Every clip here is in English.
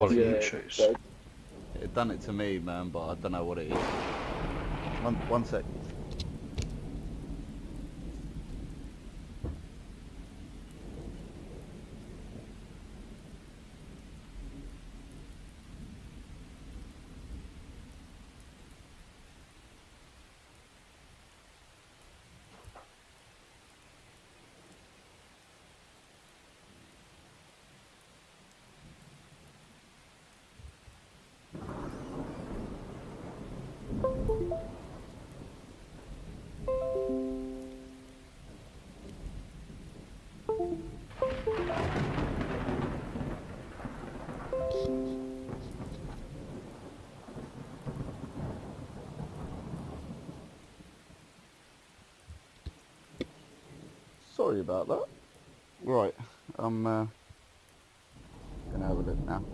Quality issues. It done it to me, man, but I don't know what it is. One sec. Sorry about that. Right, I'm gonna have a look now.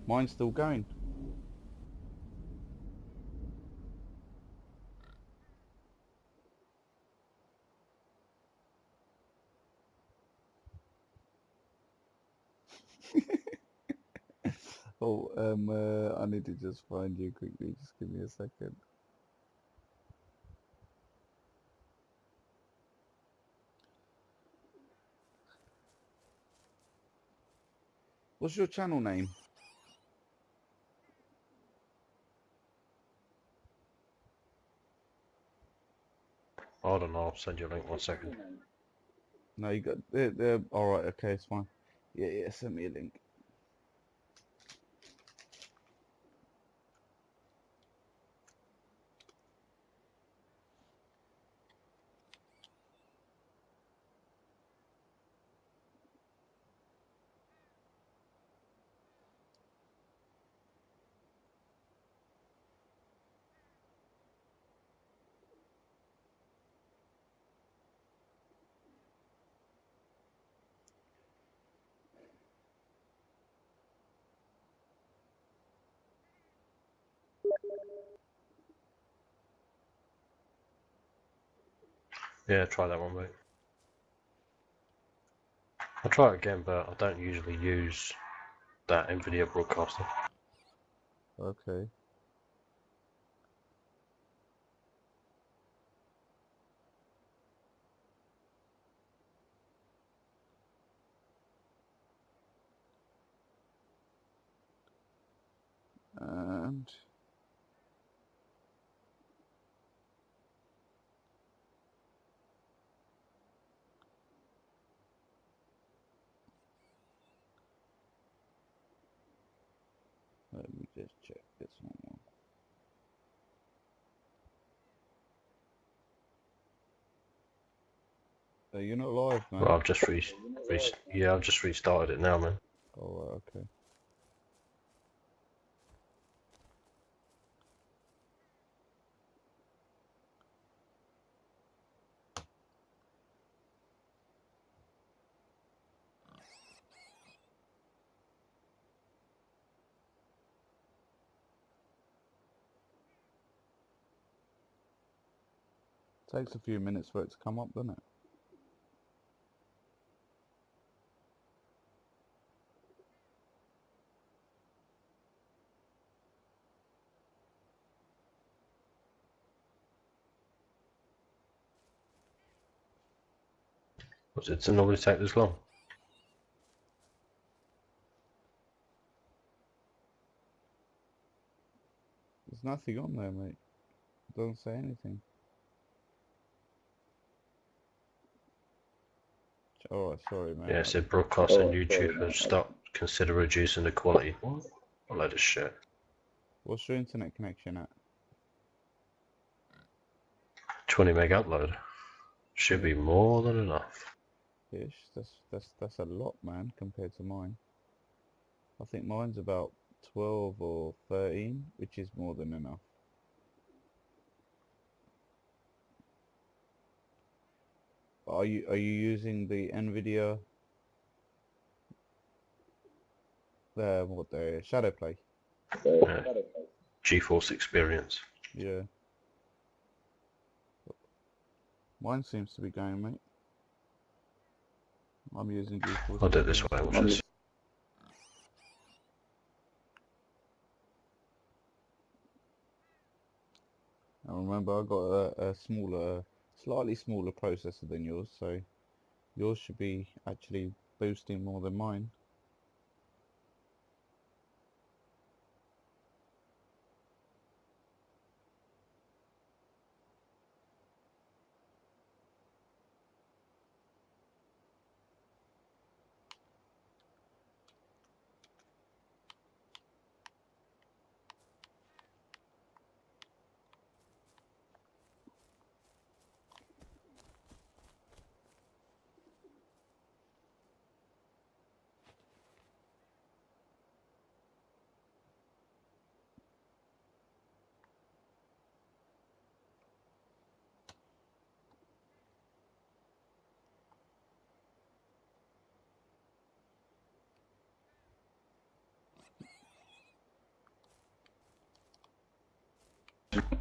Mine's still going. Oh, I need to just find you quickly. Just give me a second. What's your channel name? I don't know, I'll send you a link 1 second. No, you got. They're all right. Okay, it's fine. Yeah, send me a link. Yeah, try that one, mate. I'll try it again, but I don't usually use that NVIDIA broadcaster. Okay. And let me just check this one. You're not live, man. Well, I've just I've just restarted it now, man. Oh, okay. Takes a few minutes for it to come up, doesn't it? What's it to normally take this long? There's nothing on there, mate. It doesn't say anything. Alright, sorry, mate. Yeah, it said broadcast on YouTube has stopped. Consider reducing the quality. What? A load of shit. What's your internet connection at? 20 meg upload. Should be more than enough. Ish. That's a lot, man, compared to mine. I think mine's about 12 or 13, which is more than enough. Are you using the NVIDIA the Shadowplay? GeForce Experience. Yeah. Mine seems to be going, mate. I'm using GeForce. I'll do it this way. We'll just... Now remember, I got a smaller, slightly smaller processor than yours, so yours should be actually boosting more than mine.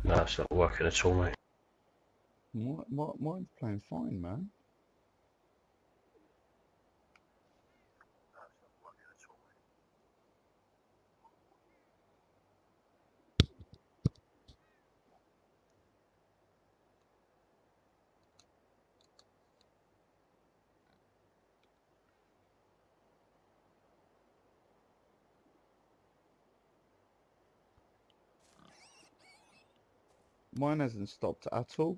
No, it's not working at all, mate. Mine's playing fine, man. Mine hasn't stopped at all.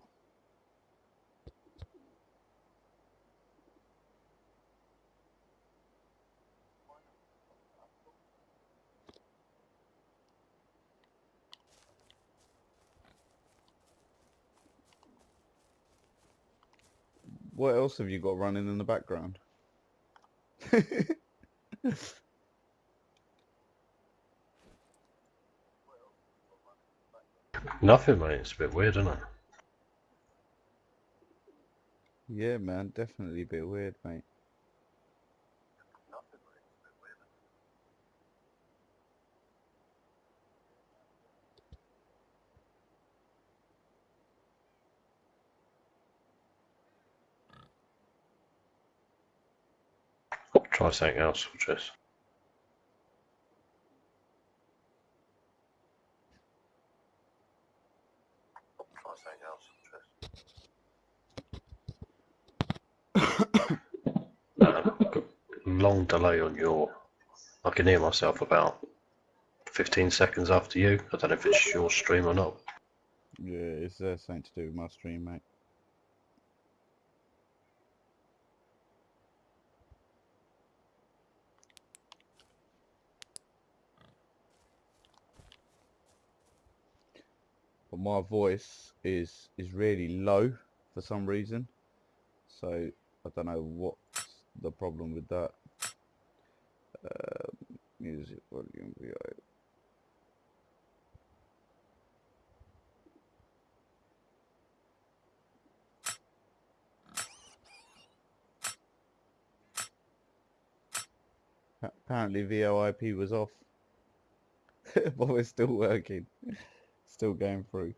What else have you got running in the background? Nothing, mate. It's a bit weird, isn't it? Yeah, man, definitely a bit weird, mate. Try something else, just... long delay on your... I can hear myself about 15 seconds after you. I don't know if it's your stream or not. Yeah, it's something to do with my stream, mate. But my voice is really low for some reason, so I don't know what's the problem with that. Music volume VO. Apparently VoIP was off, but we're still working, still going through.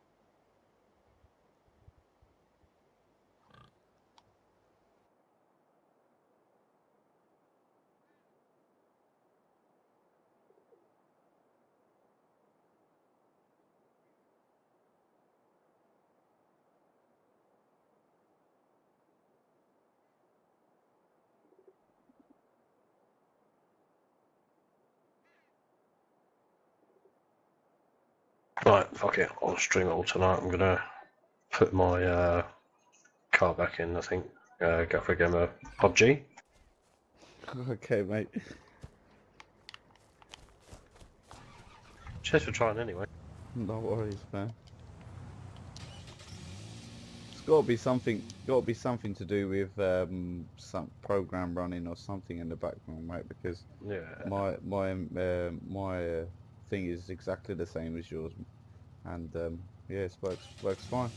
Right, fuck it. I'll stream it all tonight. I'm gonna put my car back in, I think. Go for a game of PUBG. Okay, mate. Cheers for trying anyway. No worries, man. It's got to be something. Got to be something to do with some program running or something in the background, mate. Because Yeah. my thing is exactly the same as yours, and yeah, it works fine.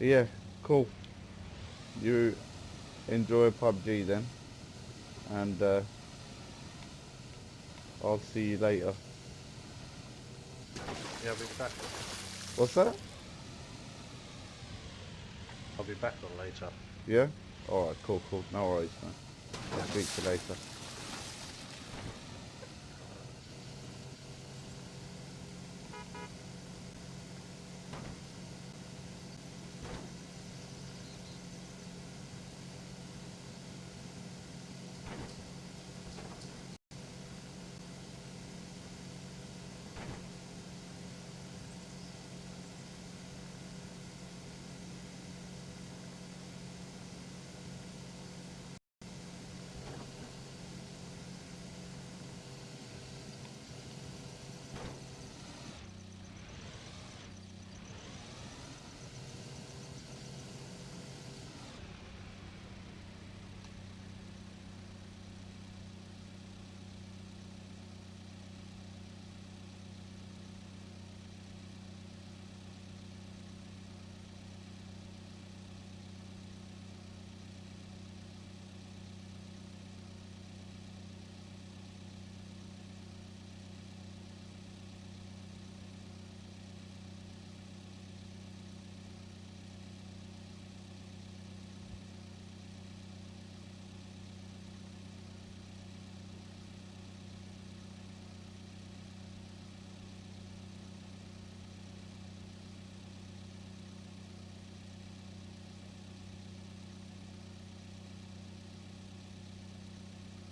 Yeah, cool. You enjoy PUBG then, and I'll see you later. Yeah, I'll be back. What's that? I'll be back on later. Yeah? Alright, cool. No worries, man. I'll speak to you later.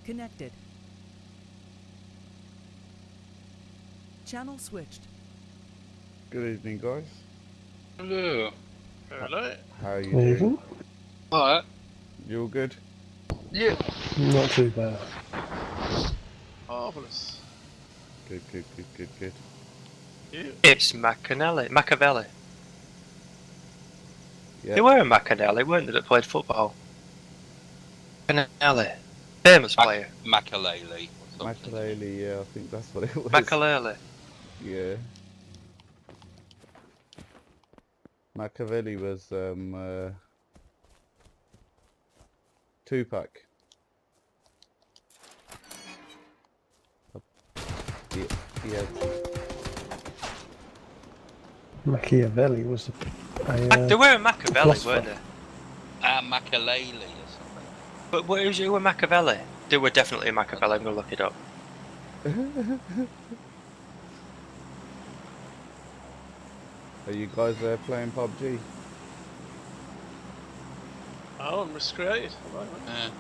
Connected. Channel switched. Good evening, guys. Hello. Hello. How are you doing? Even? Alright. You all good? Yeah. Not too bad. Marvellous. Good. Yeah. It's Machiavelli. Yeah. They were a Machiavelli, weren't they, that played football? Machiavelli. Famous player. Makalele. Machiavelli, yeah, I think that's what it was. Machiavelli. Yeah. Machiavelli was Tupac. Yeah. Machiavelli was They were a Machiavelli, philosopher. weren't they? Makalele or something. But who were Machiavelli? They were definitely a Machiavelli, I'm going to look it up. Are you guys playing PUBG? Oh, I'm miscreated. Right.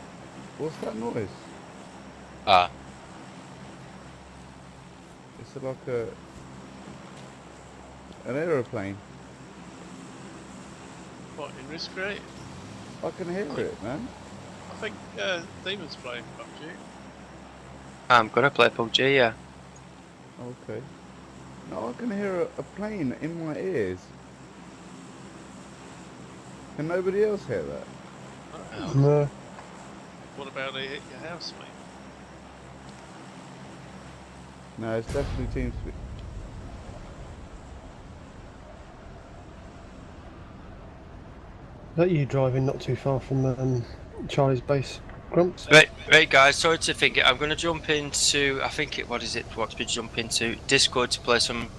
What's that noise? It's like an aeroplane. What, in miscreated? I can hear it, man. I think Demon's playing PUBG. I'm going to play PUBG, yeah. Okay. No, I can hear a plane in my ears. Can nobody else hear that? Oh, No. what about they hit your house, mate? No, it's definitely TeamSpeak. Is that you driving not too far from Charlie's base, Grumps? Right guys, sorry to think it. I'm going to jump into, what's we jump into? Discord to play some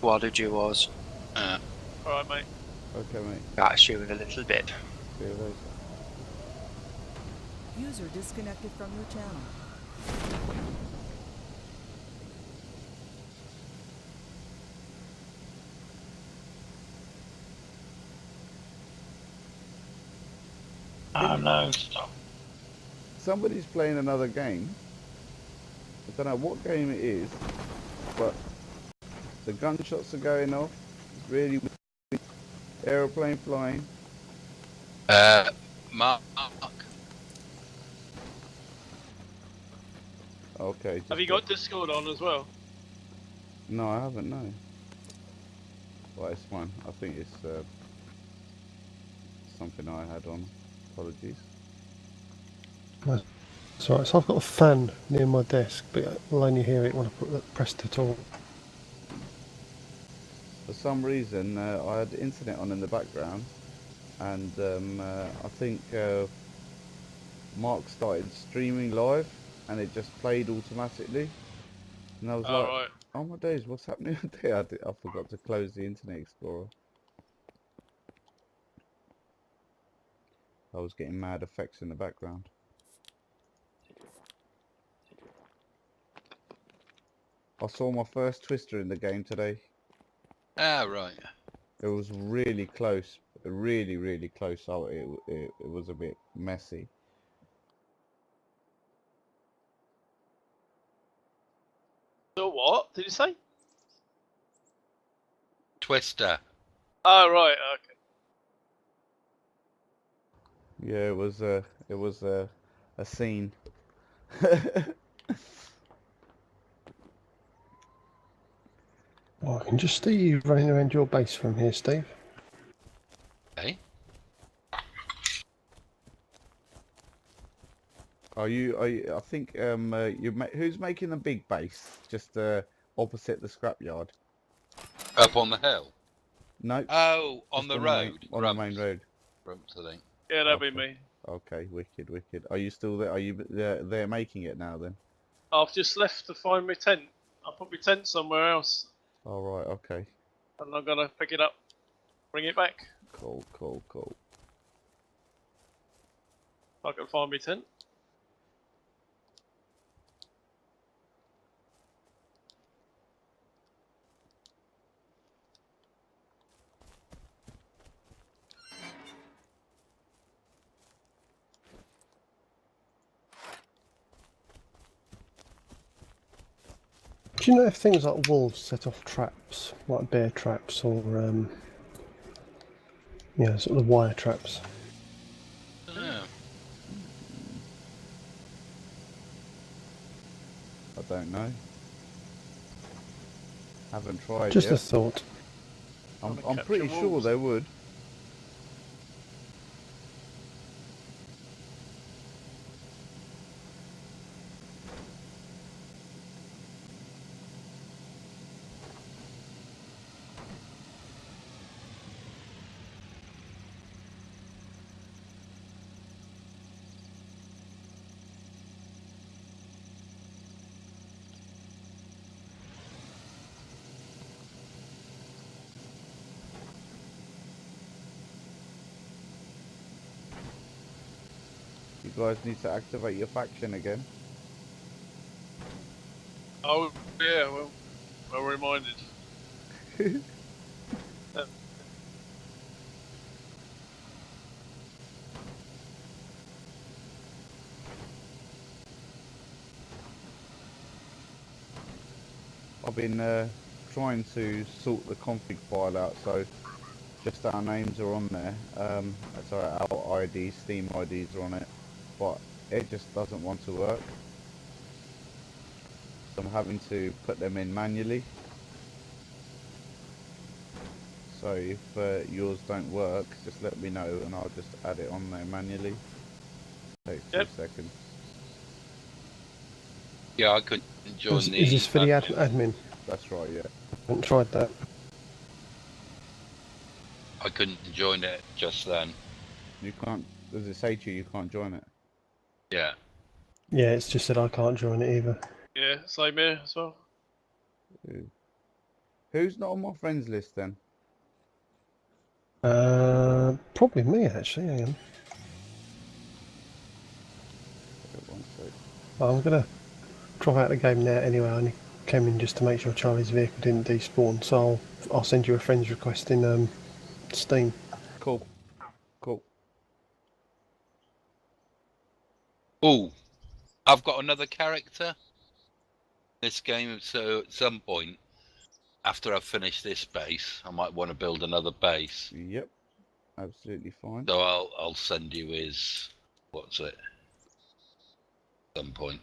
Water Duos. Alright, mate. Okay, mate. Catch you in a little bit. See you later. User disconnected from your channel. Oh no, stop. Somebody's playing another game. I don't know what game it is, but the gunshots are going off. It's really weird. Aeroplane flying. Mark. Okay. Have you got Discord on as well? No, I haven't. No. Well, it's fine. I think it's something I had on. Apologies. That's alright, so I've got a fan near my desk, but I'll only hear it when I press to talk. For some reason, I had the internet on in the background, and I think Mark started streaming live, and it just played automatically. And I was Oh my days, what's happening there? I forgot to close the Internet Explorer. I was getting mad effects in the background. I saw my first twister in the game today. Ah, right. It was really close, really, really close. So it was a bit messy. So what did you say? Twister. Oh right, okay. Yeah, it was a scene. Well, I can just see you running around your base from here, Steve. Okay. I think who's making the big base? Just opposite the scrapyard. Up on the hill. No, Oh, on just the on road. on the main road. Rumps, I think. Yeah, that'd be Okay. me. Okay, wicked, wicked. Are you still there? Are you there making it now then? I've just left to find my tent. I put my tent somewhere else, All right, okay. and I'm gonna pick it up, bring it back. Cool, cool, cool. If I can find my tent. Do you know if things like wolves set off traps, like bear traps or yeah, sort of wire traps? Oh. I don't know. Haven't tried Just a yet. thought. I'm Capture pretty sure wolves. they would. You guys need to activate your faction again. Oh yeah, well reminded. I've been trying to sort the config file out so just our names are on there. Sorry, our IDs, Steam IDs are on it, but it just doesn't want to work. So I'm having to put them in manually. So if yours don't work, just let me know and I'll just add it on there manually. Takes 2 Yep. seconds. Yeah, I couldn't join Is the this for the faction. admin? That's right, yeah. I haven't tried that. I couldn't join it just then. You can't, does it say to you can't join it? Yeah. Yeah, it's just that I can't join it either. Yeah, same here as well. Who's not on my friends list then? Probably me actually. Hang on. One sec. I'm gonna drop out the game now anyway. I only came in just to make sure Charlie's vehicle didn't despawn, so I'll send you a friend's request in Steam. Cool. Cool. Oh, I've got another character. This game, so at some point, after I've finished this base, I might want to build another base. Yep. Absolutely fine. So I'll send you his, what's it? At some point.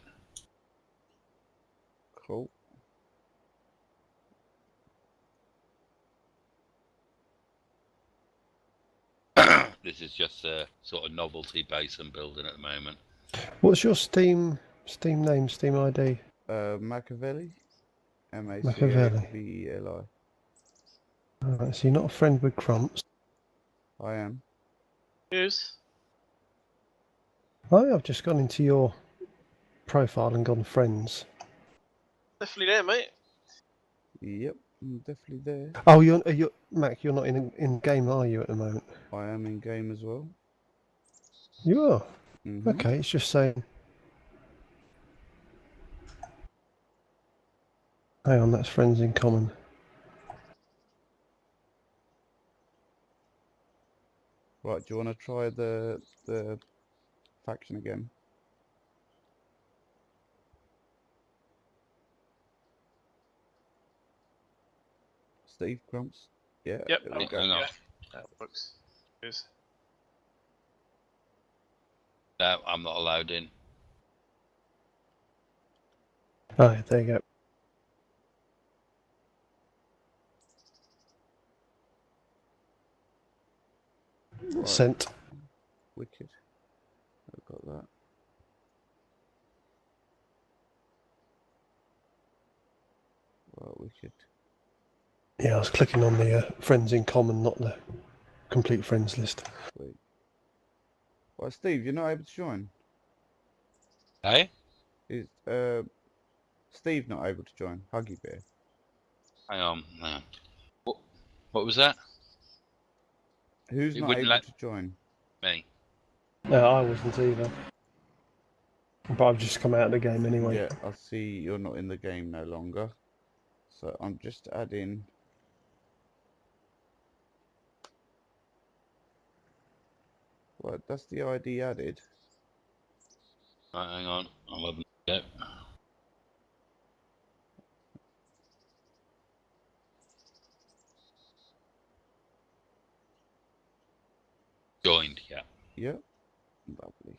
Cool. This is just a sort of novelty base I'm building at the moment. What's your Steam name, Steam ID? Machiavelli. Machiavelli. Machiavelli. Alright, so you're not a friend with Crumps. I am. Yes. Oh, I've just gone into your profile and gone friends. Definitely there, mate. Yep, I'm definitely there. Oh, you're Mac. You're not in game, are you, at the moment? I am in game as well. You are. Mm-hmm. Okay, it's just saying. Hang on, that's friends in common. Right, do you want to try the faction again? Steve Grumps? Yeah, Yep. there we go. Hang on. Yeah, that works. Cheers. No, I'm not allowed in. Oh, yeah, there you go. Right, Sent. wicked. I've got that. Right, wicked. Yeah, I was clicking on the friends in common, not the complete friends list. Sweet. Right, Steve, you're not able to join. Hey? Is Steve not able to join? Huggy Bear. Hang on. No. What was that? Who's It not wouldn't able let to join? me. No, I wasn't either. But I've just come out of the game anyway. Yeah, I see you're not in the game no longer. So I'm just adding. Right, that's the ID added. Right, hang on. I'll have a go. Joined, yeah. Yep. Lovely.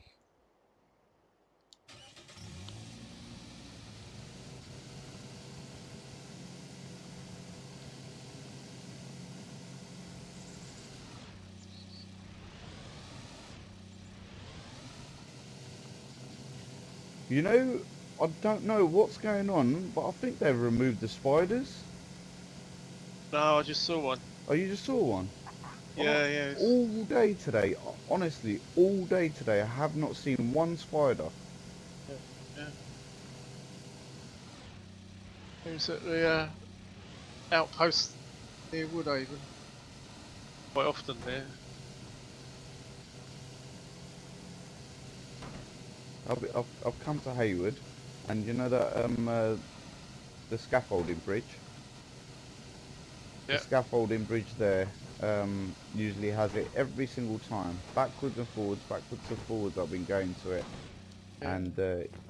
You know, I don't know what's going on, but I think they've removed the spiders. No, I just saw one. Oh, you just saw one? Yeah, yeah. All day today, honestly, all day today, I have not seen one spider. Yeah. It was at the outpost near Woodhaven. Quite often there. I've come to Hayward, and you know that the scaffolding bridge. Yeah. The scaffolding bridge there usually has it every single time, backwards and forwards. I've been going to it, Yeah. and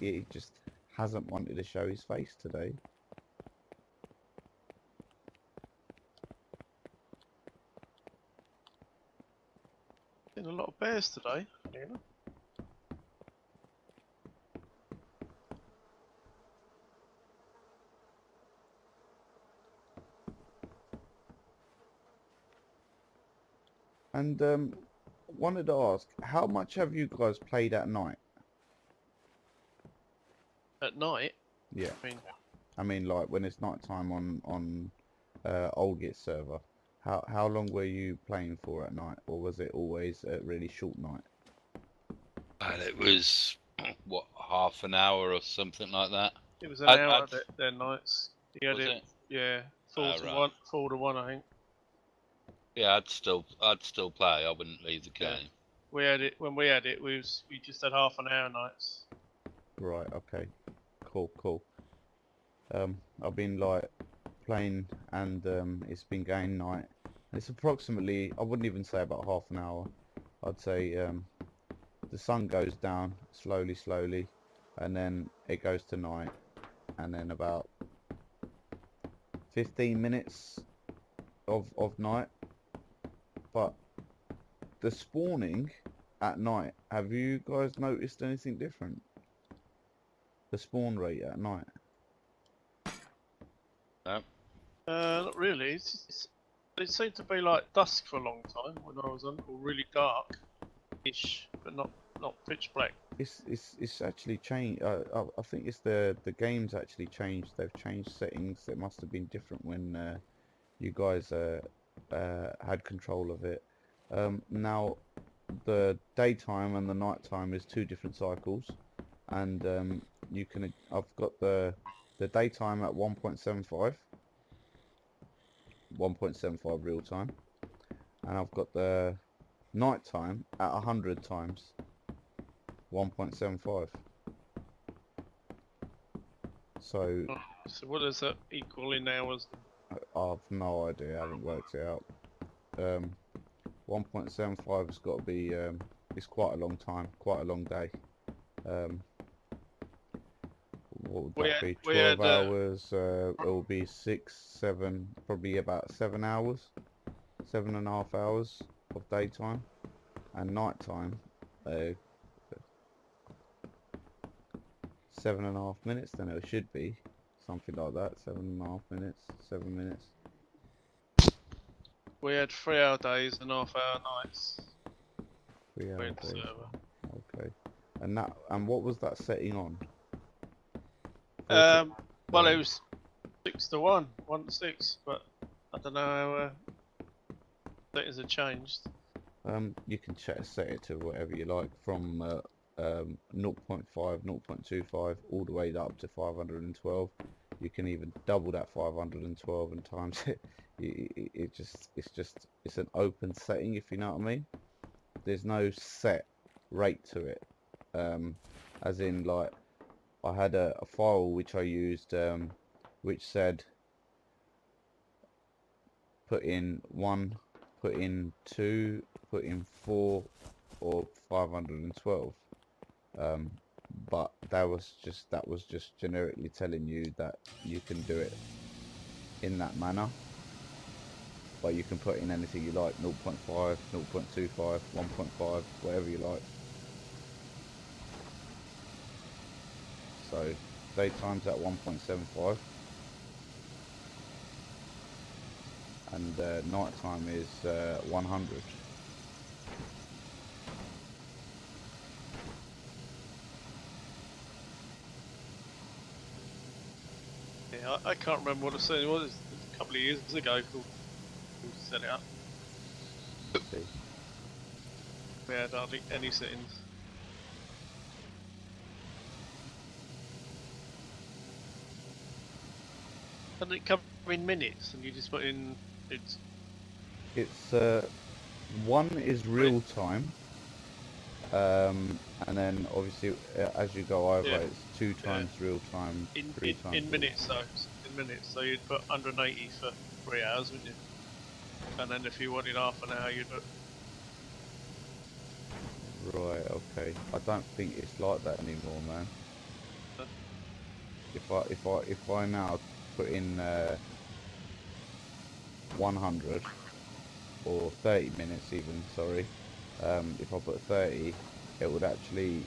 it just hasn't wanted to show his face today. Seen a lot of bears today. You know? And wanted to ask, how much have you guys played at night? At night. Yeah, I mean, I mean like when it's night time on Old Git server. How long were you playing for at night, or was it always a really short night? And it was, what, half an hour or something like that? it was an hour their nights. He had Was it. it? Yeah. 4 to Right. 1. 4 to 1, I think. Yeah, I'd still play. I wouldn't leave the Yeah. game. We had it when we had it. We just had half an hour nights. Right, okay. Cool. I've been like playing, and it's been going night. It's approximately, I wouldn't even say about half an hour. I'd say the sun goes down slowly, and then it goes to night, and then about 15 minutes of night. But the spawning at night, have you guys noticed anything different? The spawn rate at night? No? Not really. It seemed to be like dusk for a long time when I was on, or really dark-ish, but not pitch black. It's actually changed. I think it's the game's actually changed. They've changed settings. It must have been different when you guys had control of it. Now the daytime and the nighttime is two different cycles, and you can. I've got the daytime at 1.75, 1.75 real time, and I've got the night time at 100 times 1.75. So So what does that equal in hours? I've no idea. I haven't worked it out. 1.75 has got to be. It's quite a long time, quite a long day. What would that be? 12 hours. It will be 6, 7, probably about 7 hours, 7.5 hours of daytime, and night time. 7.5 minutes. Then it should be something like that. 7.5 minutes, 7 minutes. We had 3-hour days and half-hour nights. 3 hour Went days. server. Okay. And what was that setting on? Well, it was 6-1, 1-6, but I don't know how settings have changed. You can set it to whatever you like, from 0.5, 0.25, all the way up to 512. You can even double that 512 and times it. It's an open setting, if you know what I mean. There's no set rate to it. As in, like, I had a file which I used, which said put in 1, put in 2, put in 4, or 512. But that was just generically telling you that you can do it in that manner. But you can put in anything you like: 0.5, 0.25, 1.5, whatever you like. So daytime's at 1.75, and nighttime is 100. Yeah, I can't remember what the setting was. It was a couple of years ago we set it up. Let's see. We had hardly any settings. And it come in minutes, and you just put in it's. It's one is real time, and then obviously as you go over, Yeah. it's 2 times real time, 3 times In real minutes, time. so in minutes. So you'd put 180 for 3 hours, wouldn't you? And then if you wanted half an hour, you'd put. Right, okay. I don't think it's like that anymore, man. Huh? If I now put in 100 or 30 minutes even, sorry, if I put 30, it would actually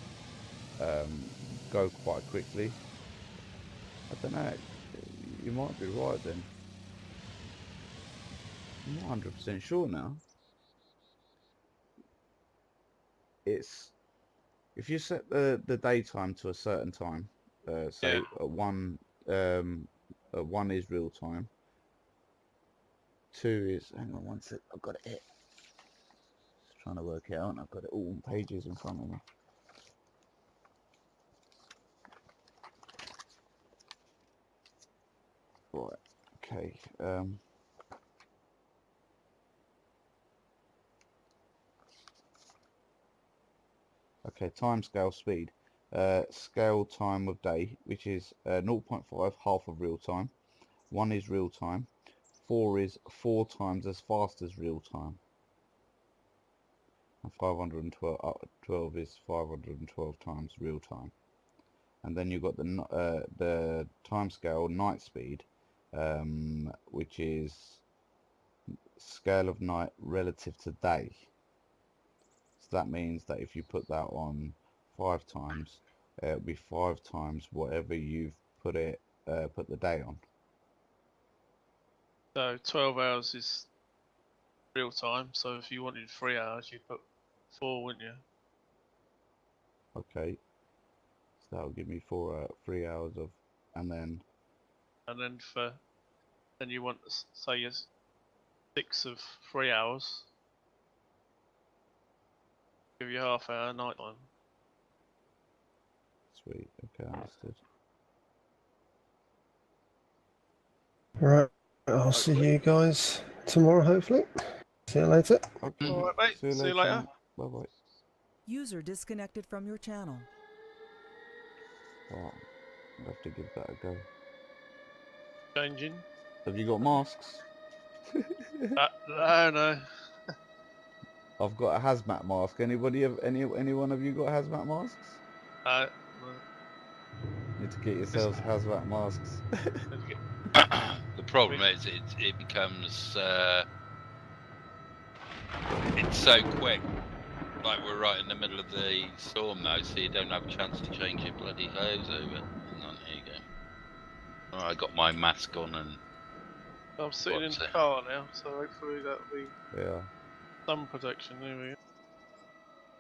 go quite quickly. I don't know. You might be right then. I'm not 100% sure now. It's if you set the daytime to a certain time, say Yeah. one is real time, 2 is, hang on one sec, I've got it here. Just trying to work it out, and I've got it all on pages in front of me. Right, okay. Okay, timescale speed. Scale time of day, which is 0.5, half of real time. 1 is real time. 4 is 4 times as fast as real time. And 512 is 512 times real time. And then you've got the timescale night speed, which is scale of night relative to day. So that means that if you put that on 5 times, it'll be 5 times whatever you've put the day on. So 12 hours is real time. So if you wanted 3 hours, you'd put 4, wouldn't you? Okay, so that'll give me 3 hours of, and then Then you want say 6 of 3 hours. Give you half hour night time. sweet. Okay, understood. Right. I'll see you guys tomorrow, hopefully. See you later. Okay. Alright, mate. See you later. Bye bye. User disconnected from your channel. Right. I'll have to give that a go. Changing. Have you got masks? No. I've got a hazmat mask. Anybody have any one of you got hazmat masks? No. Need to get yourselves hazmat masks. The problem is it becomes it's so quick. Like we're right in the middle of the storm now, so you don't have a chance to change your bloody clothes over. Hang on, here you go. Oh, I got my mask on and I'm sitting in What's the it? car now, so hopefully that'll be Yeah, some protection. There we go.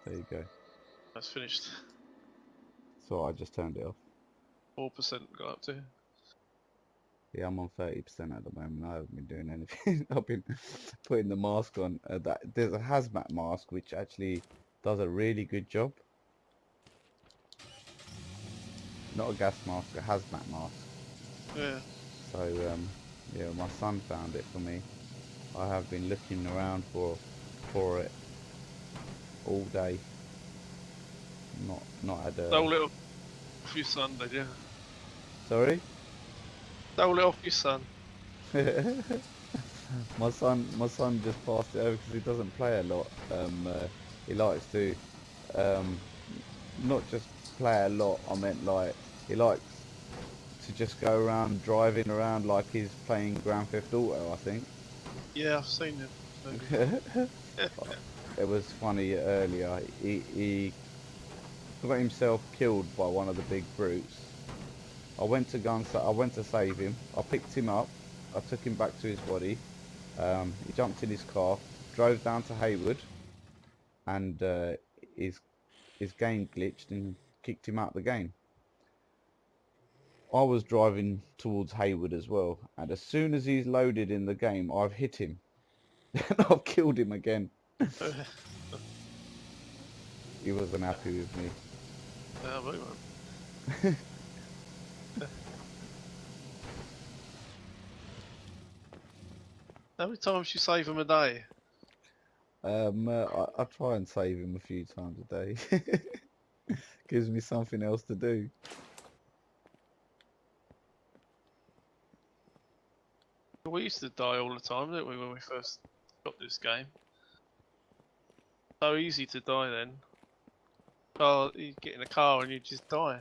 there you go. That's finished. So I just turned it off. 4% got up to. Yeah, I'm on 30% at the moment. I haven't been doing anything. I've been putting the mask on. There's a hazmat mask which actually does a really good job. Not a gas mask, a hazmat mask. Yeah. So yeah, my son found it for me. I have been looking around for it all day. Not had a. Stole it off your son, did you? Sorry. Stole it off your son. my son just passed it over because he doesn't play a lot. He likes to not just play a lot. I meant like he likes to just go around driving around like he's playing Grand Theft Auto, I think. Yeah, I've seen it. It was funny earlier. He got himself killed by one of the big brutes. I went to save him. I picked him up. I took him back to his body. He jumped in his car, drove down to Haywood, and his game glitched and kicked him out of the game. I was driving towards Haywood as well, and as soon as he's loaded in the game, I've hit him. And I've killed him again. He wasn't happy with me. Yeah, we won't. How many times you save him a day? I try and save him a few times a day. Gives me something else to do. We used to die all the time, didn't we, when we first got this game? So easy to die then. Oh, you get in a car and you just die.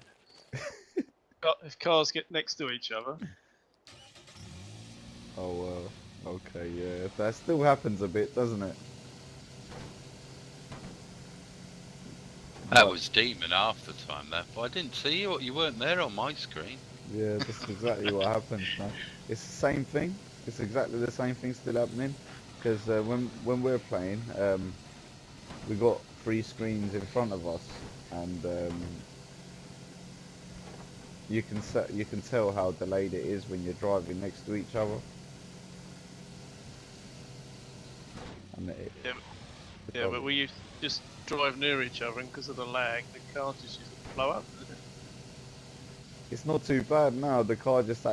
If cars get next to each other. Oh well. Okay, yeah. That still happens a bit, doesn't it? that was Demon half the time there. But I didn't see you. You weren't there on my screen. Yeah, that's exactly what happens, man. It's the same thing. It's exactly the same thing still happening. Because when we're playing, we got 3 screens in front of us, and you can tell how delayed it is when you're driving next to each other. And But we used to just drive near each other, and because of the lag, the car just used to blow up. it's not too bad now. The car just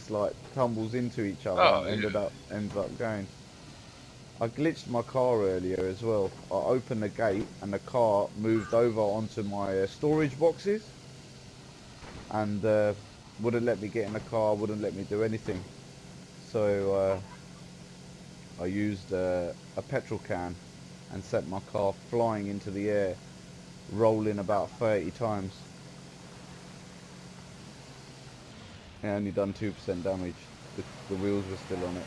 like tumbles into each other and ends up going. I glitched my car earlier as well. I opened the gate and the car moved over onto my storage boxes, and wouldn't let me get in the car, wouldn't let me do anything. So I used a petrol can and sent my car flying into the air, rolling about 30 times. It only done 2% damage. The wheels were still on it.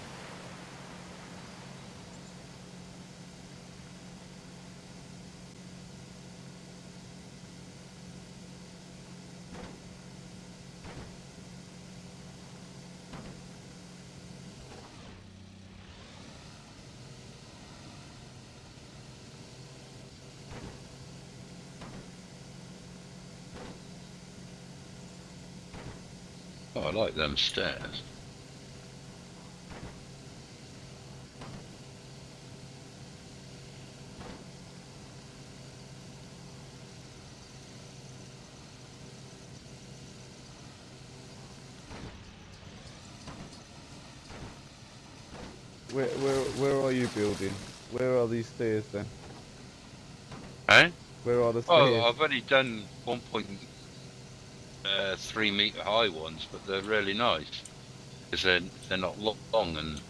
Oh, I like them stairs. Where are you building? Where are these stairs then? Eh? Where are the Oh, stairs? I've only done 1.3 meter high ones, but they're really nice because they're not long and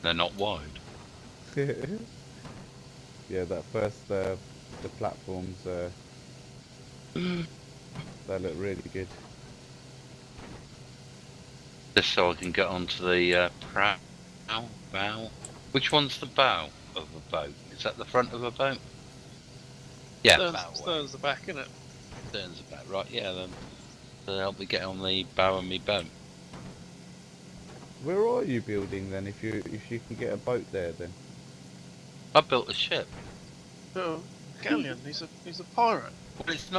they're not wide. Yeah, that first the platforms they look really good. Just so I can get onto the bow. Which one's the bow of a boat? Is that the front of a boat? Yeah, bow way. Stern's the back, isn't it? Stern's about right. Yeah, then to help me get on the bow of me boat. Where are you building then? If you can get a boat there, then I built a ship. Oh, Galleon. He's a pirate. Well, it's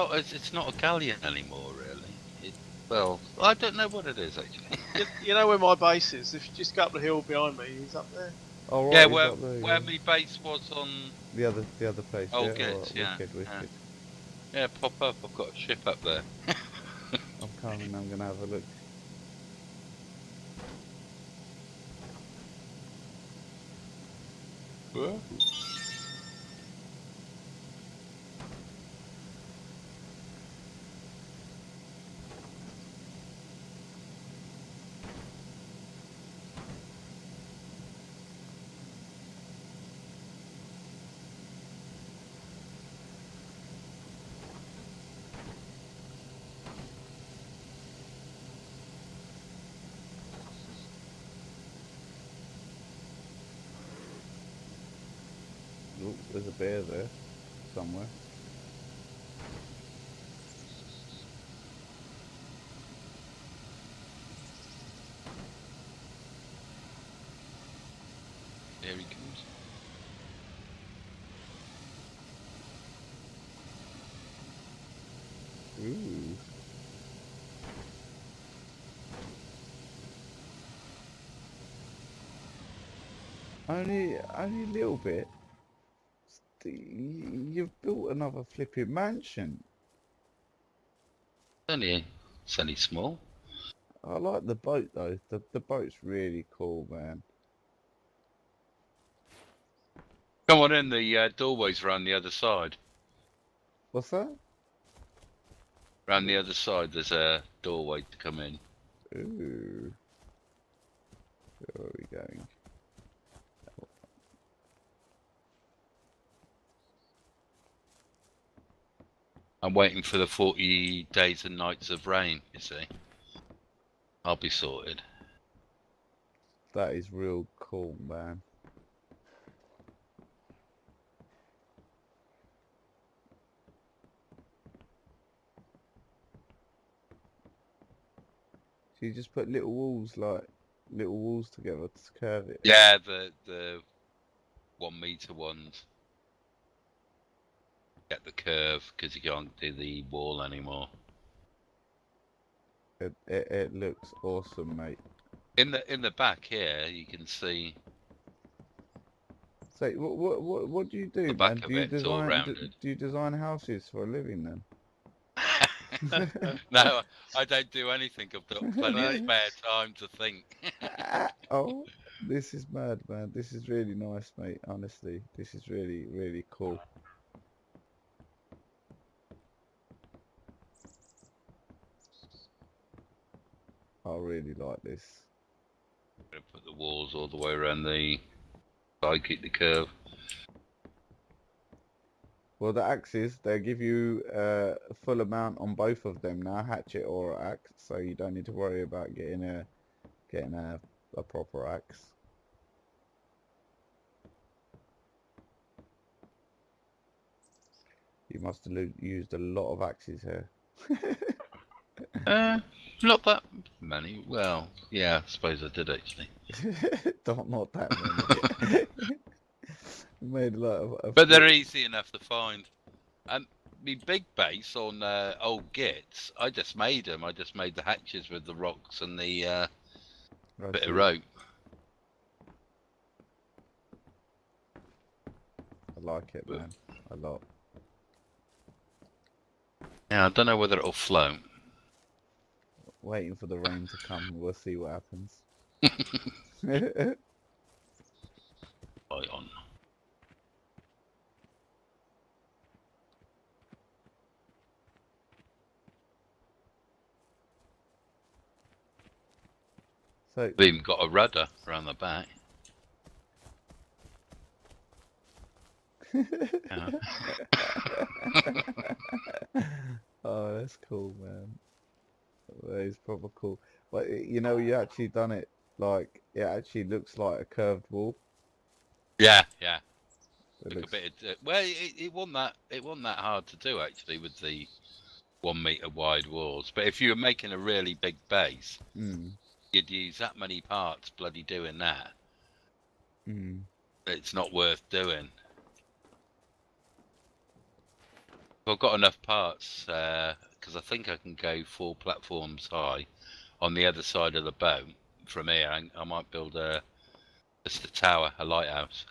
not a galleon anymore, really. Well, I don't know what it is actually. You know where my base is? If you just go up the hill behind me, he's up there. oh right, Yeah, he's where up there, where yeah. my base was on. The other place. Oh, yeah. good, Alright, yeah, wicked. Yeah, pop up. I've got a ship up there. I'm coming. I'm gonna have a look. What? Oh, there's a bear there somewhere. There he comes. Ooh. Only a little bit. You've built another flipping mansion. It's only small. I like the boat though. The boat's really cool, man. Come on in. The doorway's around the other side. What's that? Around the other side, there's a doorway to come in. Ooh. Where are we going? I'm waiting for the 40 days and nights of rain, you see. I'll be sorted. That is real cool, man. So you just put little walls together to curve it. Yeah, the 1 meter ones. Get the curve because you can't do the wall anymore. It looks awesome, mate. In the back here, you can see So what do you do, the man? back of Do you it. It's all design rounded. do you design houses for a living then? No, I don't do anything. I've got plenty of spare time to think. Oh, this is mad, man. This is really nice, mate. Honestly, this is really cool. I really like this. I'm gonna put the walls all the way around the side, keep the curve. Well, the axes, they give you a full amount on both of them now, hatchet or axe, so you don't need to worry about getting a proper axe. You must have used a lot of axes here. Not that many. Well, yeah, I suppose I did actually. Not that many. Made a lot of But they're easy enough to find. And my big base on old Gits, I just made them. I just made the hatches with the rocks and the bit of rope. I like it, man. A lot. Yeah, I don't know whether it'll float. Waiting for the rain to come. We'll see what happens. So We've even got a rudder around the back. Yeah. oh, that's cool, man. That is proper cool. But you know, you actually done it like it actually looks like a curved wall. Yeah, yeah. It Like a looks. bit of, well, it wasn't that hard to do actually with the 1 meter wide walls. But if you were making a really big base, Mm, you'd use that many parts bloody doing that. mm. It's not worth doing. I've got enough parts because I think I can go 4 platforms high on the other side of the boat from here. I might build just a tower, a lighthouse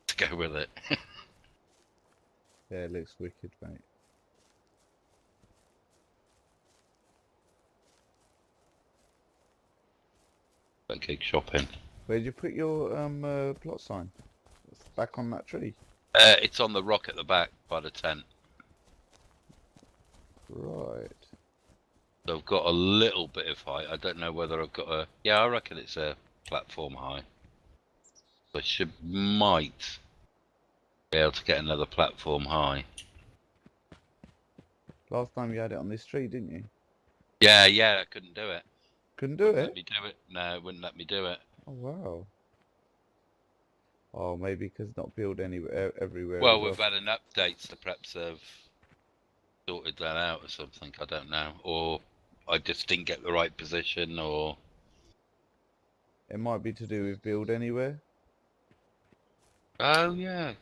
to go with it. Yeah, it looks wicked, mate. Okay, shopping. Where'd you put your plot sign? It's back on that tree. It's on the rock at the back by the tent. Right. So I've got a little bit of height. I don't know whether I've got a. Yeah, I reckon it's a platform high. I might be able to get another platform high. Last time you had it on this tree, didn't you? Yeah, I couldn't do it. Couldn't do Wouldn't let it? me do it. No, it wouldn't let me do it. Oh, wow. Oh, maybe because not build anywhere, everywhere Well, as we've had an update, so perhaps they've sorted that out or something. I don't know, or I just didn't get the right position, or It might be to do with build anywhere. oh yeah,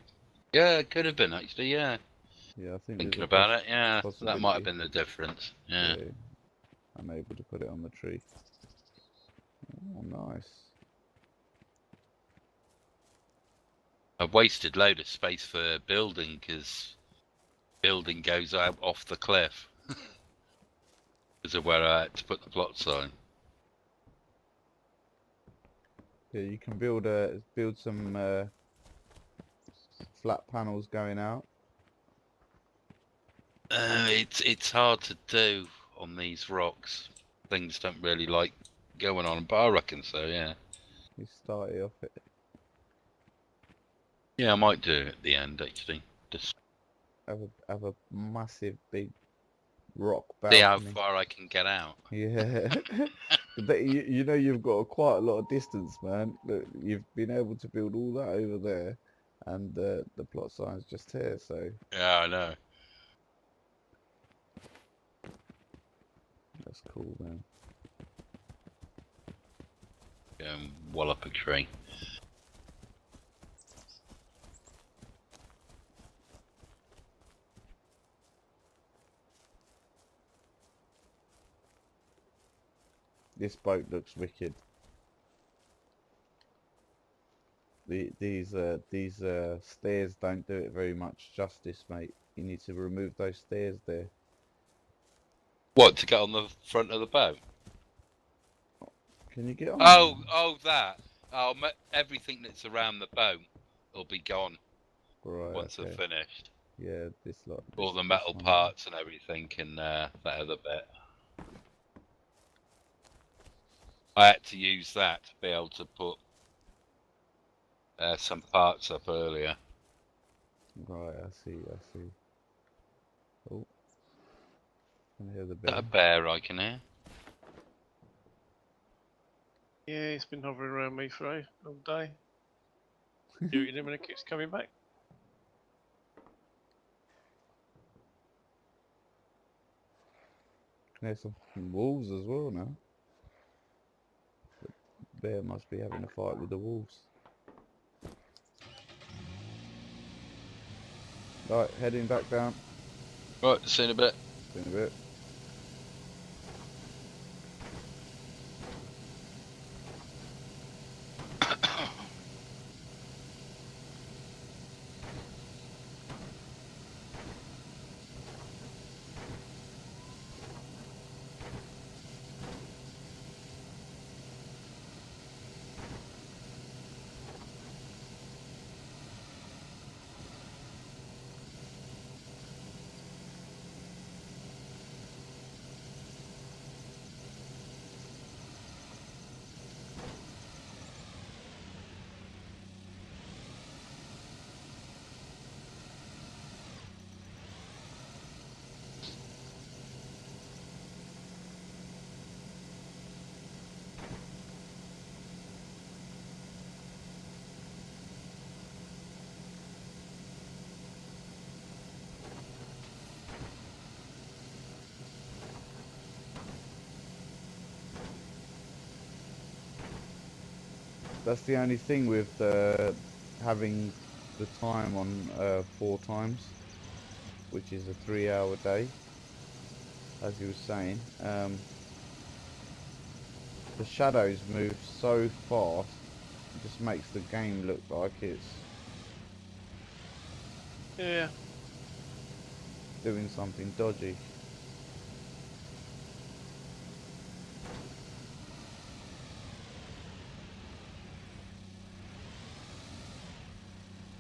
it could have been actually. Yeah, Yeah, I think thinking there's a about it, yeah, that might have possibility. been the difference. Yeah. Yeah, unable to put it on the tree. Oh, nice. I've wasted load of space for building because building goes out off the cliff because of where I had to put the plot sign. Yeah, you can build some flat panels going out. It's hard to do on these rocks. Things don't really like going on, but I reckon so. Yeah. You start it off it. Yeah, I might do it at the end actually. Just Have a massive big rock see how balcony. far I can get out. Yeah. But you know you've got quite a lot of distance, man. Look, you've been able to build all that over there, and the plot sign's just here. So Yeah, I know. that's cool, man. Wallop a tree. This boat looks wicked. These stairs don't do it very much justice, mate. You need to remove those stairs there. What, to get on the front of the boat? Can you get on? Oh, that. Oh, everything that's around the boat will be gone Right. once Okay. I've finished. Yeah, this lot. All the this metal one. parts and everything in that other bit. I had to use that to be able to put some parts up earlier. Right, I see. Oh, can hear the Is that bear. a bear I can hear? Yeah, he's been hovering around me for a long day. Shooting him and it keeps coming back. Can hear some wolves as well now. The bear must be having a fight with the wolves. Right, heading back down. Right, see you in a bit. In a bit. That's the only thing with having the time on 4 times, which is a 3-hour day, as you were saying. The shadows move so fast, it just makes the game look like it's Yeah. doing something dodgy.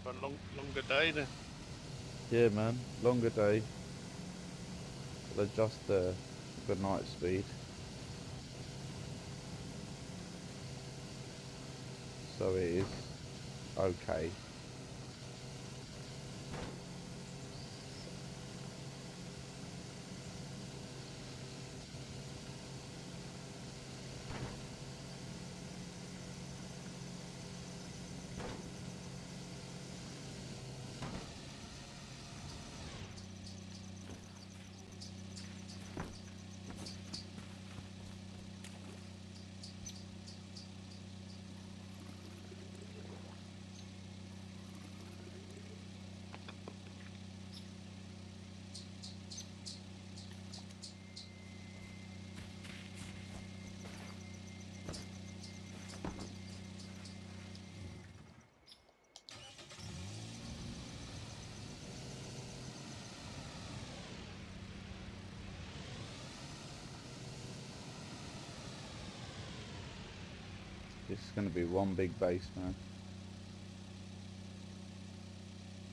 A longer day then. Yeah, man, longer day. I'll adjust the night speed. So it is okay. This is going to be one big base, man.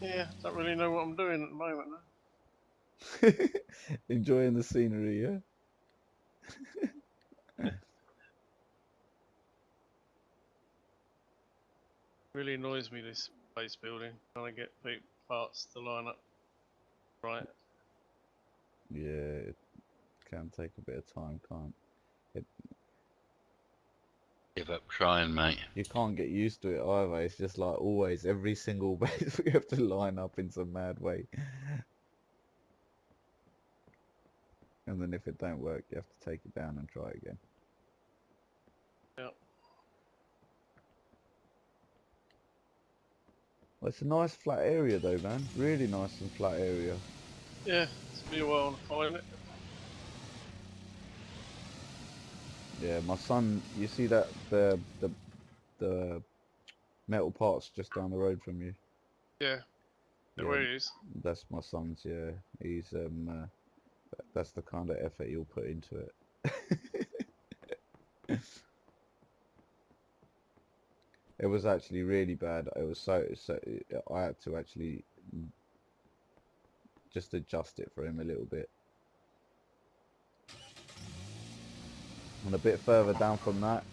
Yeah, don't really know what I'm doing at the moment. Enjoying the scenery, yeah? Really annoys me this base building, trying to get parts to line up right. Yeah, it can take a bit of time, can't it? Give up trying, mate. You can't get used to it either. It's just like always, every single base we have to line up in some mad way. And then if it don't work, you have to take it down and try again. Yeah. Well, it's a nice flat area though, man. Really nice and flat area. Yeah, it's been a while to find it. Yeah, my son, you see that the metal parts just down the road from you? Yeah. Yeah, Where he is. that's my son's, yeah. He's that's the kind of effort he'll put into it. It was actually really bad. It was so I had to actually just adjust it for him a little bit. And a bit further down from that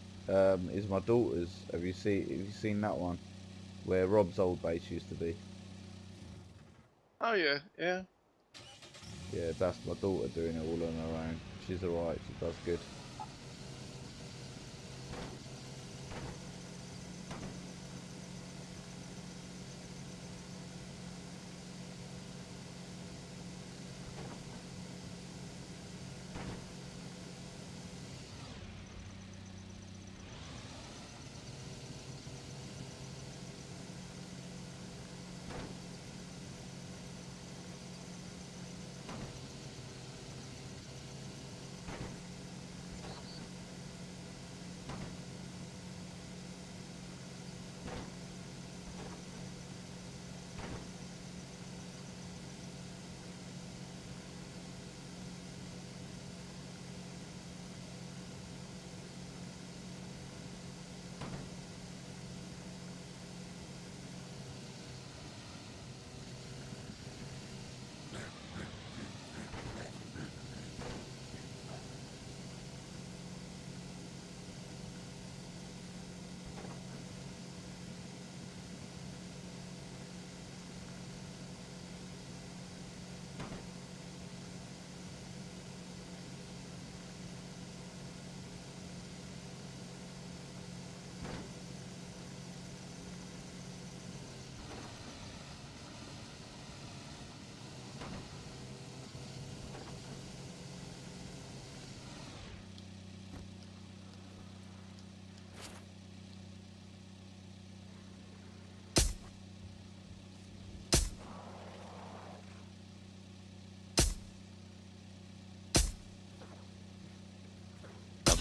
is my daughter's. Have you seen that one where Rob's old base used to be? Oh yeah, yeah. Yeah, that's my daughter doing it all on her own. She's alright. She does good.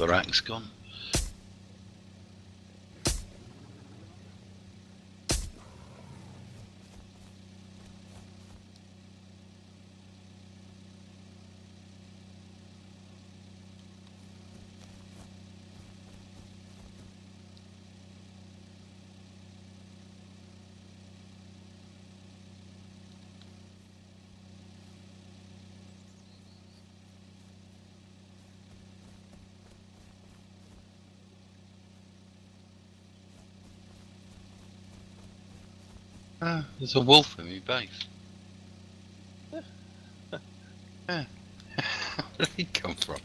other axe gone? Ah, there's a wolf in my base. Yeah. Where did he come from?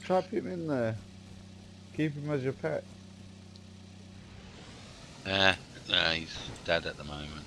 Trap him in there. Keep him as your pet. Nah, he's dead at the moment.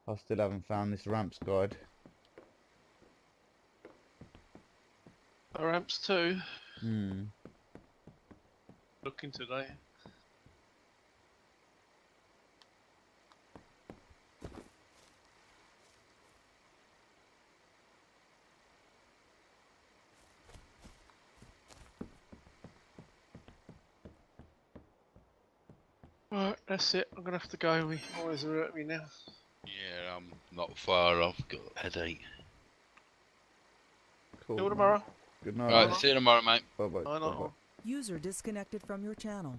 I still haven't found this ramps guide. Ramps too. Hmm. Looking today. Right, that's it. I'm gonna have to go. My eyes are hurting me now. Yeah, I'm not far off. Got a headache. Cool. See you man. tomorrow. Good night. Right, mate. see you tomorrow, mate. Bye bye. Bye, Bye night bye. all. User disconnected from your channel.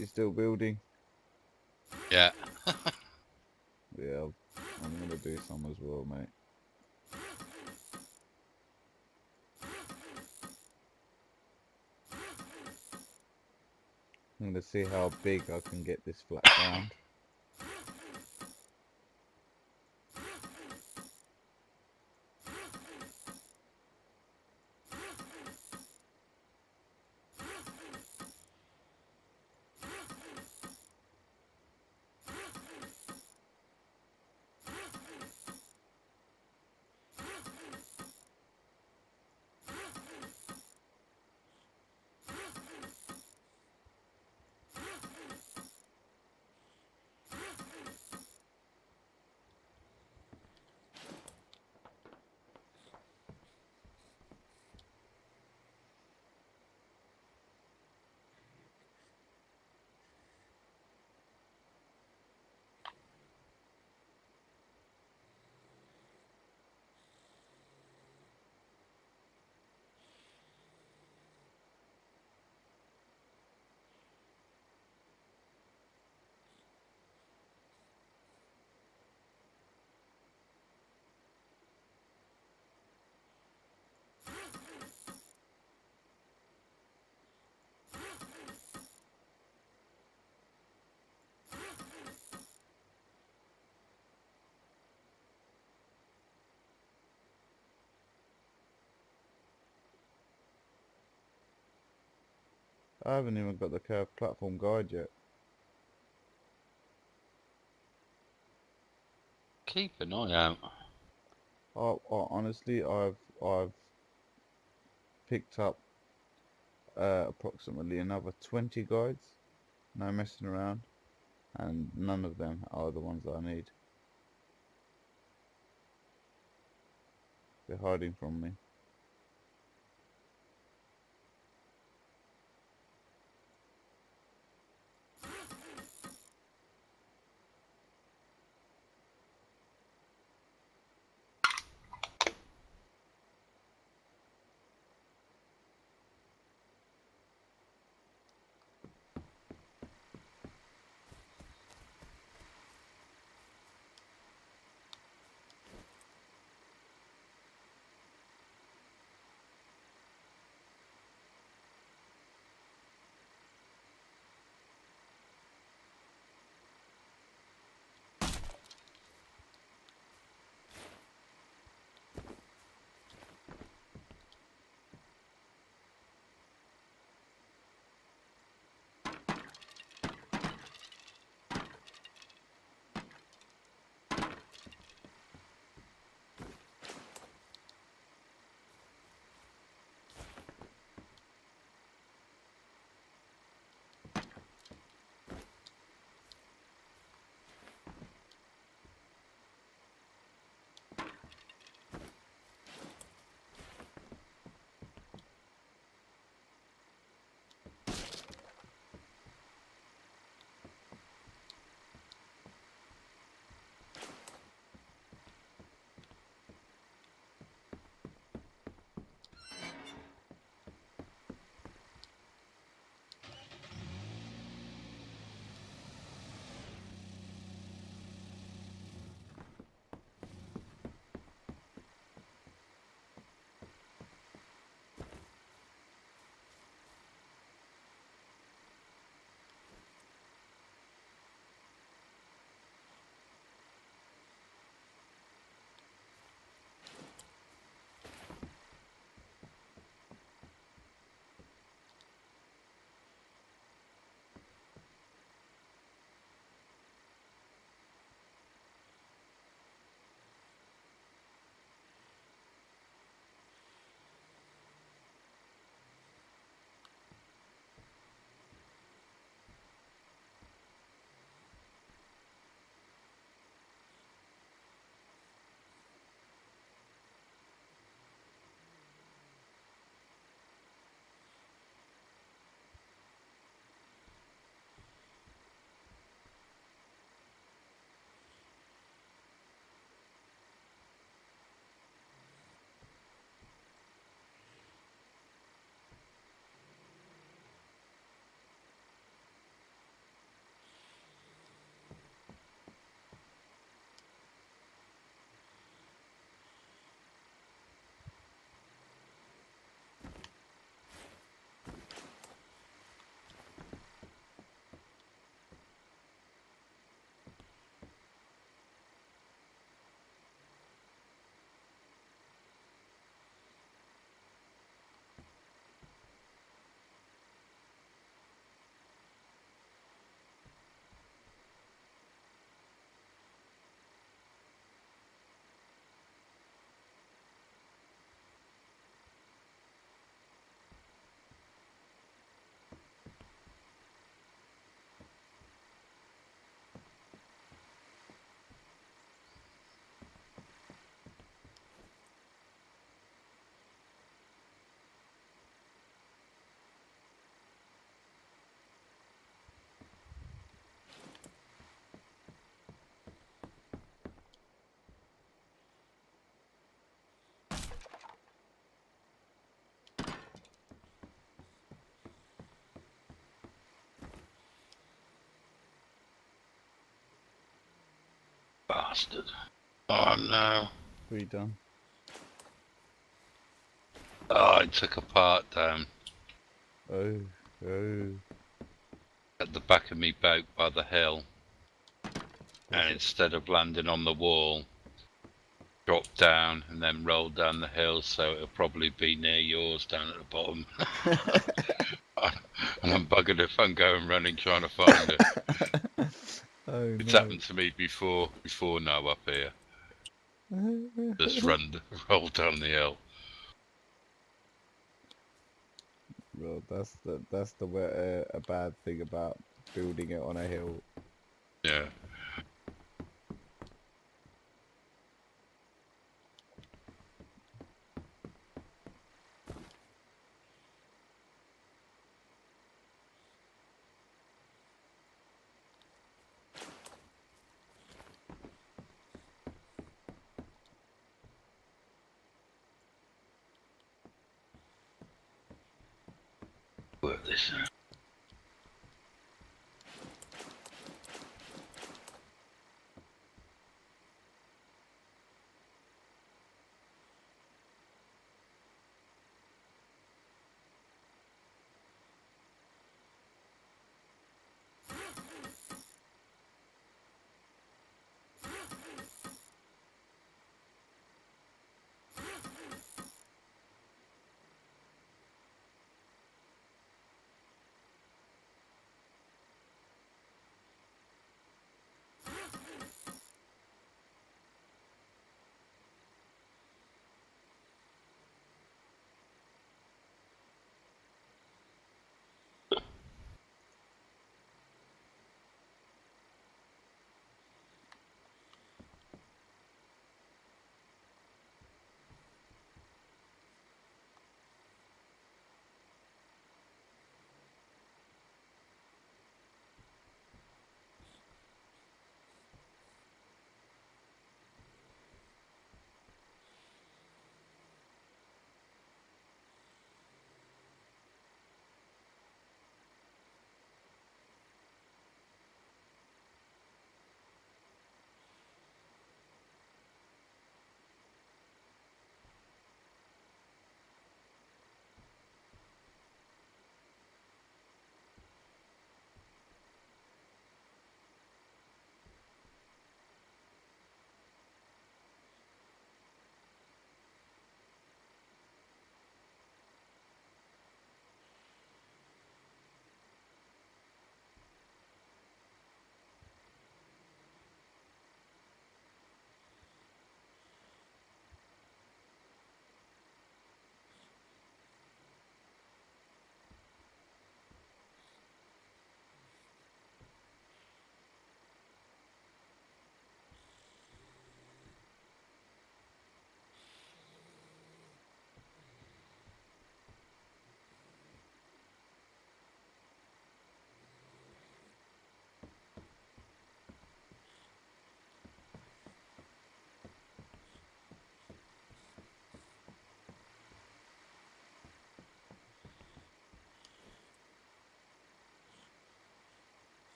You still building? Yeah. Yeah, I'm gonna do some as well, mate. I'm gonna see how big I can get this flat ground. I haven't even got the curved platform guide yet. Keep an eye out. Honestly, I've picked up approximately another 20 guides. No messing around, and none of them are the ones that I need. They're hiding from me. bastard. Oh no. What you done? Oh, I took a part down Oh, oh. at the back of me boat by the hill. What's And it? instead of landing on the wall, dropped down and then rolled down the hill, so it'll probably be near yours down at the bottom. And I'm buggered if I'm going running trying to find it. Oh It's no. happened to me before now up here. Just roll down the hill. Well, that's a bad thing about building it on a hill. Yeah. Work this out.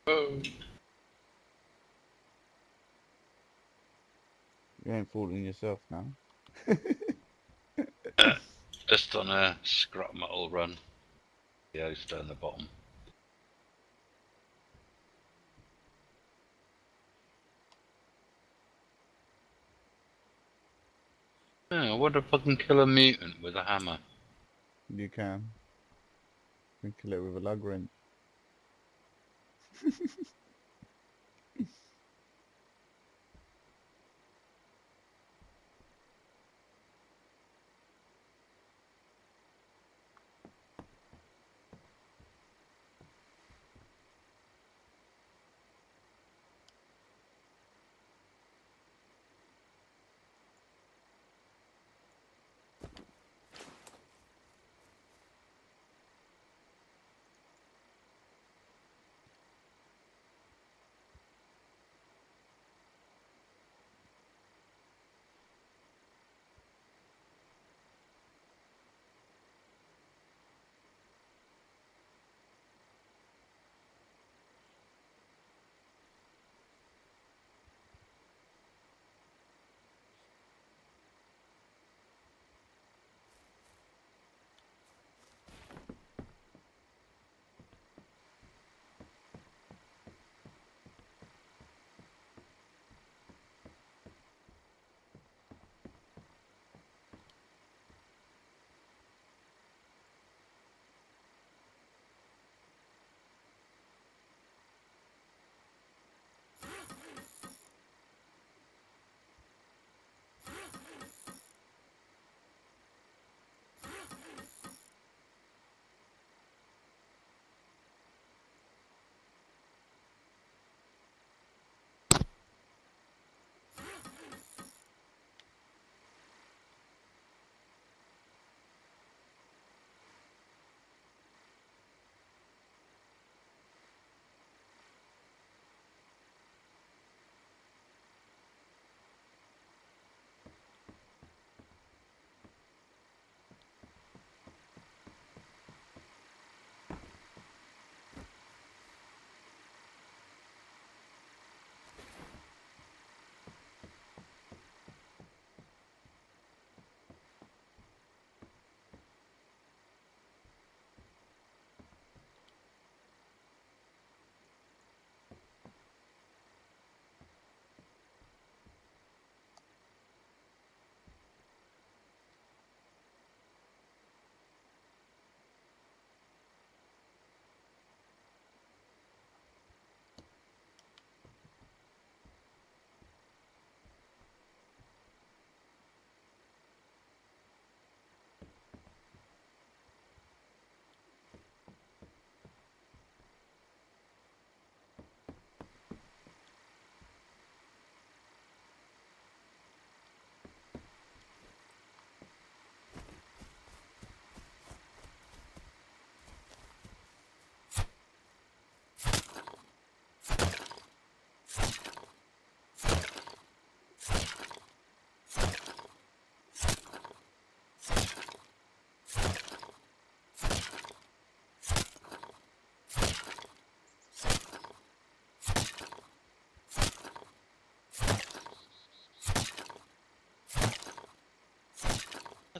Oh. You ain't fooling yourself now. Just on a scrap metal run. The ice down the bottom. Yeah, I wonder if I can kill a mutant with a hammer. You can. You can kill it with a lug wrench.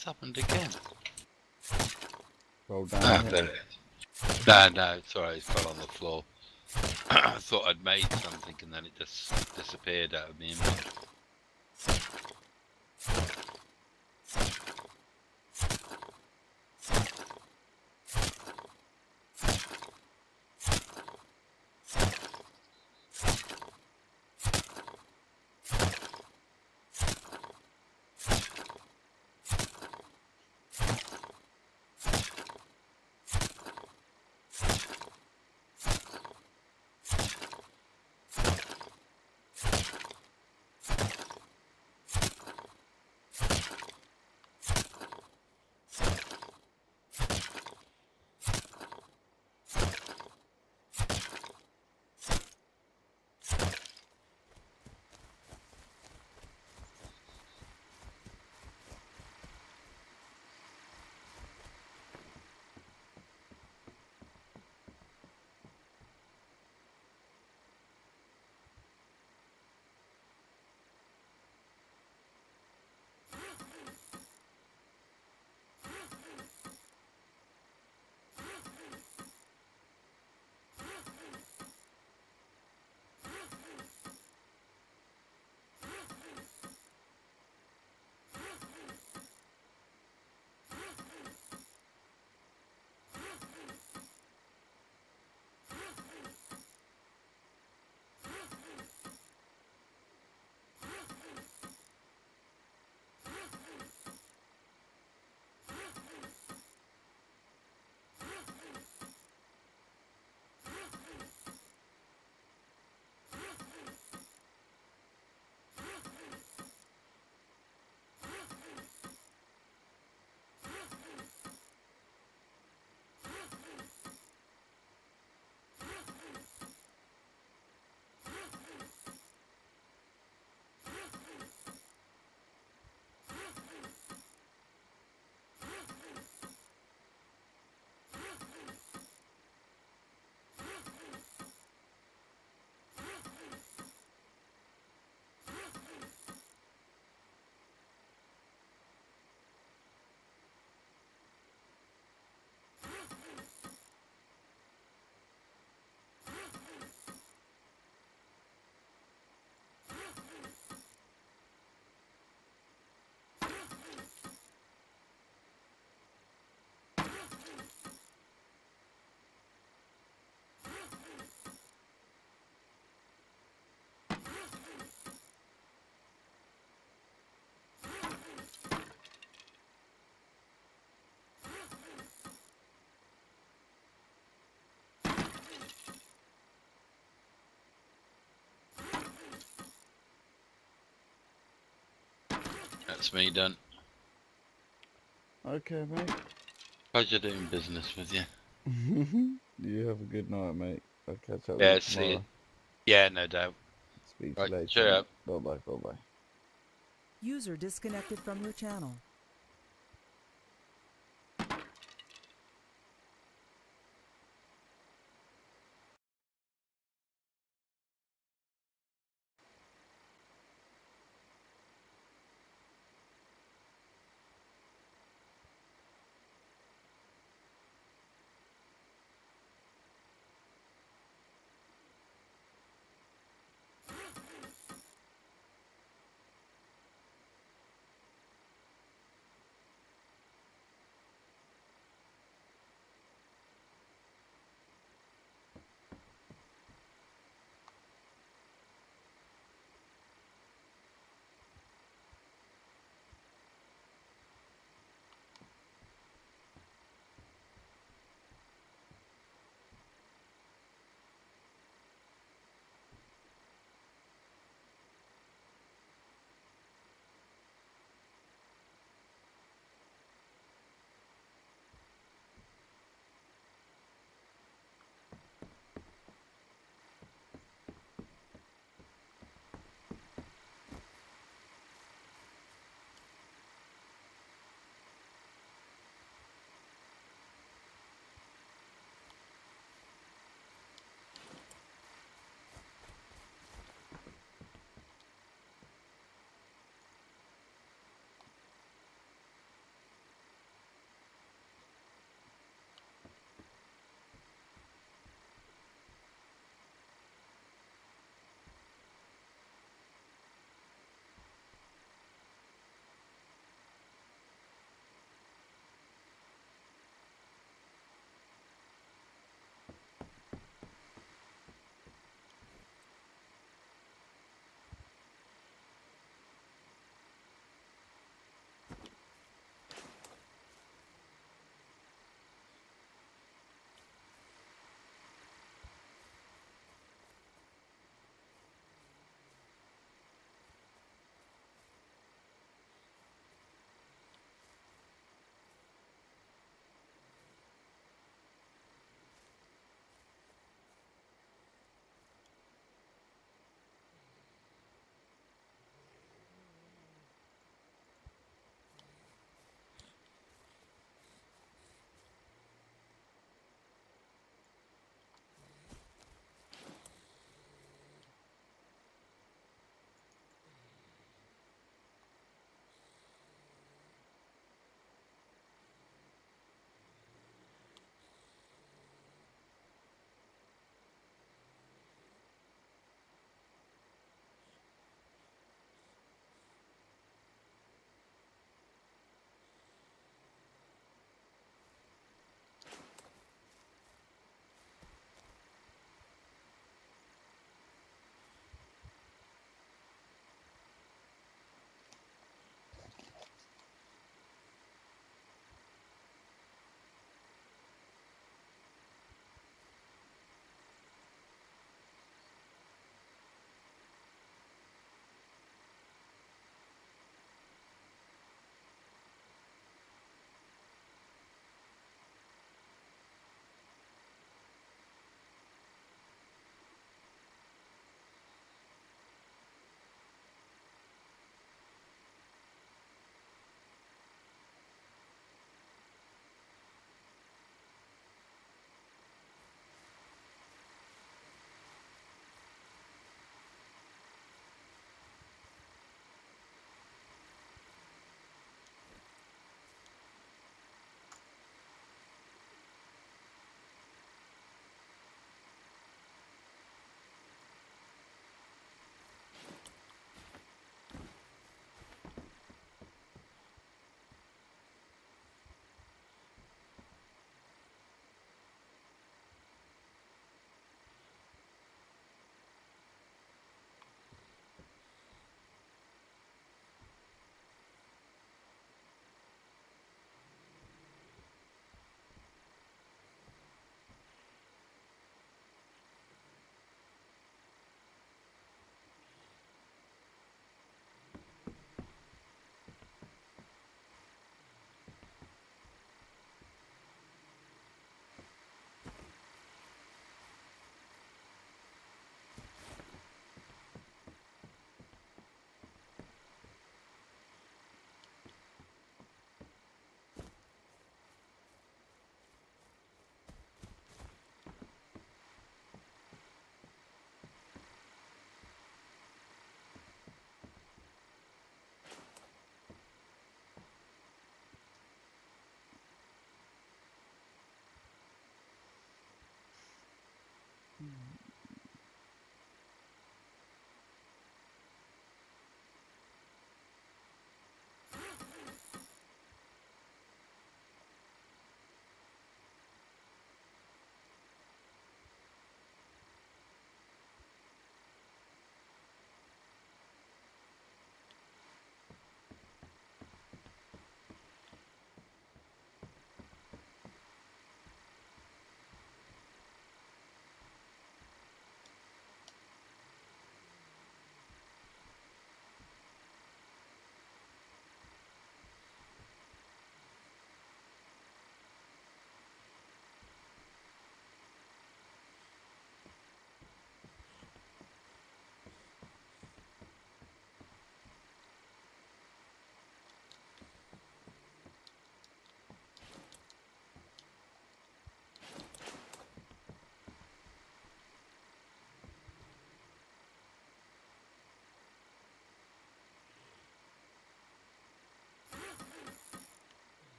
What's happened again? Roll down. Ah, Here. there it is. No, it's alright, it's fell on the floor. I thought I'd made something and then it just disappeared out of the image. That's me done. Okay, mate. Pleasure doing business with you. You have a good night, mate. I'll catch up with Yeah, you see you. tomorrow. Yeah, no doubt. Speak to Right, you later. cheer up. Bye bye. Bye bye. User disconnected from your channel.